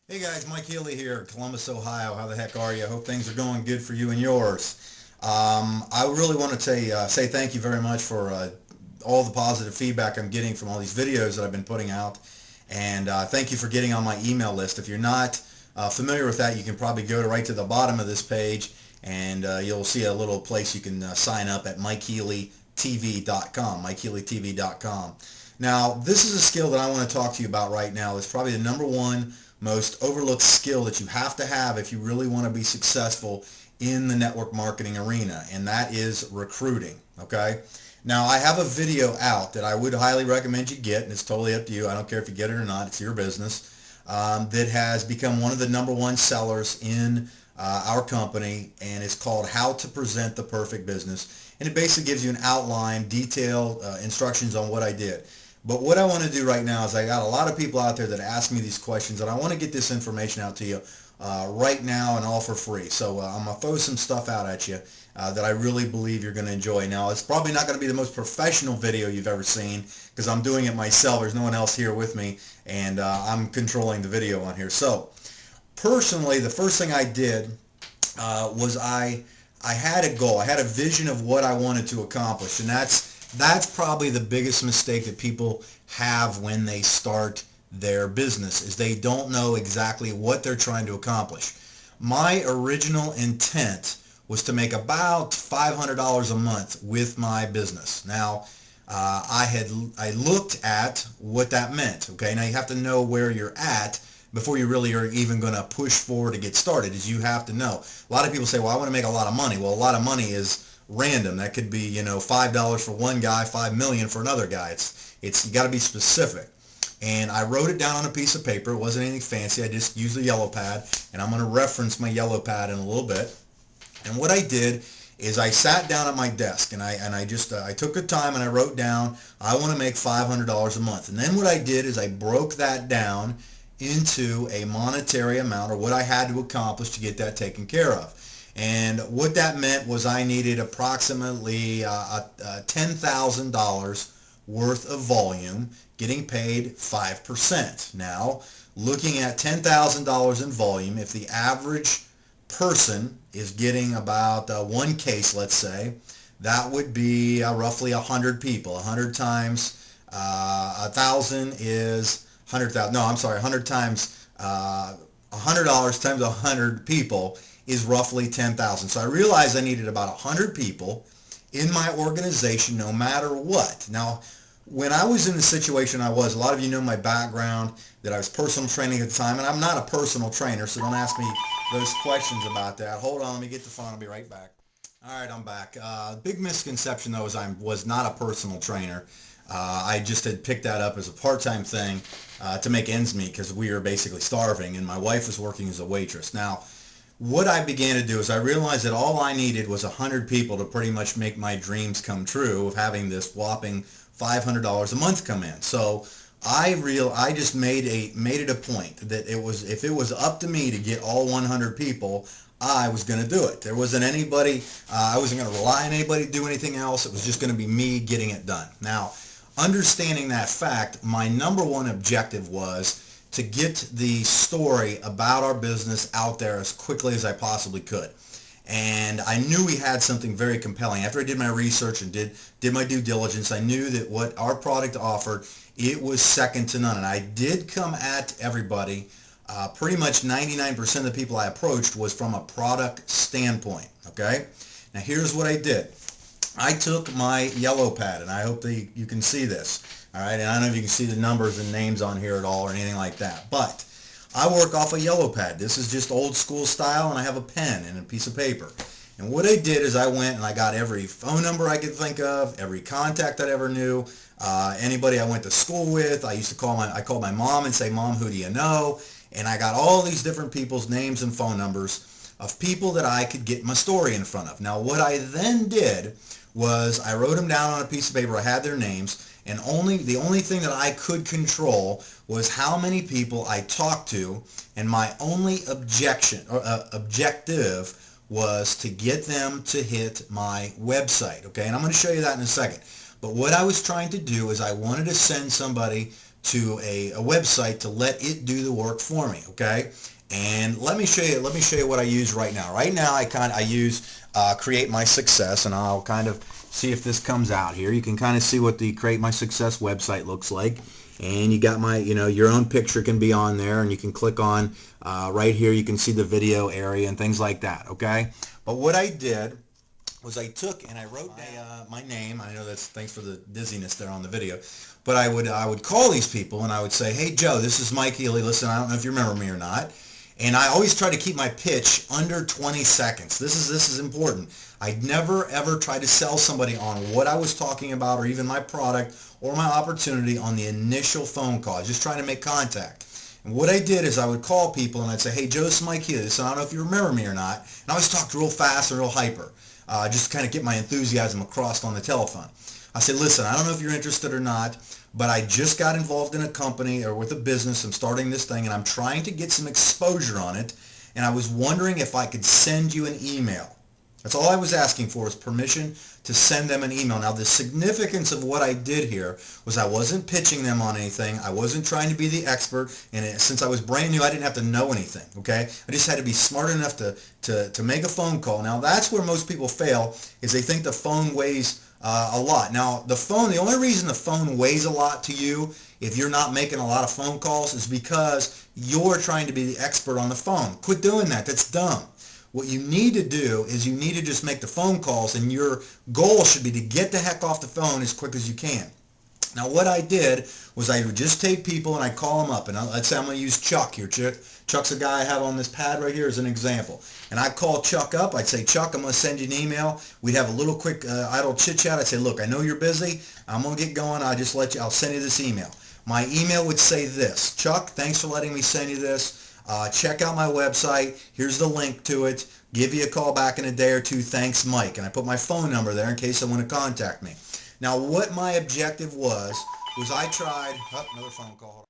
Hey guys, Mike Healy here, Columbus, Ohio. How the heck are you? I hope things are going good for you and yours. I really want to say thank you very much for all the positive feedback I'm getting from all these videos that I've been putting out. And thank you for getting on my email list. If you're not familiar with that, you can probably go right to the bottom of this page and you'll see a little place you can sign up at MikeHealyTV.com, MikeHealyTV.com. Now, this is a skill that I want to talk to you about right now. It's probably the number one most overlooked skill that you have to have if you really want to be successful in the network marketing arena, and that is recruiting. Okay? Now, I have a video out that I would highly recommend you get, and it's totally up to you. I don't care if you get it or not. It's your business. That has become one of the number one sellers in our company, and it's called How to Present the Perfect Business. And it basically gives you an outline, detailed instructions on what I did. But what I want to do right now is I got a lot of people out there that ask me these questions, and I want to get this information out to you right now and all for free. So I'm going to throw some stuff out at you that I really believe you're going to enjoy. Now, it's probably not going to be the most professional video you've ever seen because I'm doing it myself. There's no one else here with me, and I'm controlling the video on here. So personally, the first thing I did was I had a goal. I had a vision of what I wanted to accomplish, and that's probably the biggest mistake that people have when they start their business is they don't know exactly what they're trying to accomplish. My original intent was to make about $500 a month with my business. Now, I looked at what that meant. Okay, now you have to know where you're at before you really are even going to push forward to get started. Is you have to know. A lot of people say, "Well, I want to make a lot of money." Well, a lot of money is random. That could be, $5 for one guy, 5 million for another guy. It's you got to be specific. And I wrote it down on a piece of paper. It wasn't anything fancy. I just used a yellow pad, and I'm going to reference my yellow pad in a little bit. And what I did is I sat down at my desk and I took the time and I wrote down I want to make $500 a month. And then what I did is I broke that down into a monetary amount or what I had to accomplish to get that taken care of. And what that meant was I needed approximately $10,000 worth of volume, getting paid 5%. Now, looking at $10,000 in volume, if the average person is getting about one case, let's say, that would be roughly 100 people. 100 times 1,000 is 100,000. No, I'm sorry, 100 times $100 times 100 people is roughly 10,000. So I realized I needed about 100 people in my organization no matter what. Now, when I was in the situation I was, a lot of you know my background, that I was personal training at the time, and I'm not a personal trainer, so don't ask me those questions about that. Hold on, let me get the phone. I'll be right back. All right, I'm back. Big misconception, though, is I was not a personal trainer. I just had picked that up as a part-time thing to make ends meet because we were basically starving, and my wife was working as a waitress. Now, what I began to do is I realized that all I needed was 100 people to pretty much make my dreams come true of having this whopping $500 a month come in. So I just made it a point that if it was up to me to get all 100 people, I was going to do it. There wasn't anybody, I wasn't going to rely on anybody to do anything else. It was just going to be me getting it done. Now, understanding that fact, my number one objective was to get the story about our business out there as quickly as I possibly could. And I knew we had something very compelling. After I did my research and did my due diligence, I knew that what our product offered, it was second to none. And I did come at everybody. Pretty much 99% of the people I approached was from a product standpoint. Okay? Now here's what I did. I took my yellow pad, and I hope that you can see this. All right, and I don't know if you can see the numbers and names on here at all or anything like that, but I work off a yellow pad. This is just old school style, and I have a pen and a piece of paper. And what I did is I went and I got every phone number I could think of, every contact I ever knew, anybody I went to school with. I called my mom and say, "Mom, who do you know?" And I got all these different people's names and phone numbers of people that I could get my story in front of. Now, what I then did was I wrote them down on a piece of paper. I had their names, and the only thing that I could control was how many people I talked to, and my only objective was to get them to hit my website. Okay, and I'm going to show you that in a second. But what I was trying to do is I wanted to send somebody to a website to let it do the work for me, okay? And let me show you what I use right now. Right now I use Create My Success, and I'll kind of see if this comes out here. You can kind of see what the Create My Success website looks like. And you got my, your own picture can be on there, and you can click on right here. You can see the video area and things like that, okay? But what I did was I took and I wrote my name. I know that's, thanks for the dizziness there on the video, but I would call these people and I would say, hey Joe, this is Mike Healy. Listen, I don't know if you remember me or not. And I always try to keep my pitch under 20 seconds. This is important. I never ever try to sell somebody on what I was talking about or even my product or my opportunity on the initial phone call. I was just trying to make contact. And what I did is I would call people and I'd say, hey Joe, this is Mike Healy. So I don't know if you remember me or not. And I always talked real fast and real hyper. Just to kind of get my enthusiasm across on the telephone. I said, listen, I don't know if you're interested or not, but I just got involved in a company or with a business. I'm starting this thing, and I'm trying to get some exposure on it, and I was wondering if I could send you an email. That's all I was asking for, is permission to send them an email. Now, the significance of what I did here was I wasn't pitching them on anything. I wasn't trying to be the expert, and since I was brand new, I didn't have to know anything, okay? I just had to be smart enough to make a phone call. Now, that's where most people fail, is they think the phone weighs a lot. Now, the only reason the phone weighs a lot to you if you're not making a lot of phone calls is because you're trying to be the expert on the phone. Quit doing that. That's dumb. What you need to do is you need to just make the phone calls, and your goal should be to get the heck off the phone as quick as you can. Now, what I did was I would just take people and I call them up, and let's say I'm going to use Chuck here. Chuck's a guy I have on this pad right here as an example. And I call Chuck up. I'd say, Chuck, I'm going to send you an email. We'd have a little quick idle chit-chat. I'd say, look, I know you're busy. I'm going to get going. I'll send you this email. My email would say this: Chuck, thanks for letting me send you this. Check out my website. Here's the link to it. Give you a call back in a day or two. Thanks, Mike. And I put my phone number there in case someone want to contact me. Now, what my objective was I tried, another phone call.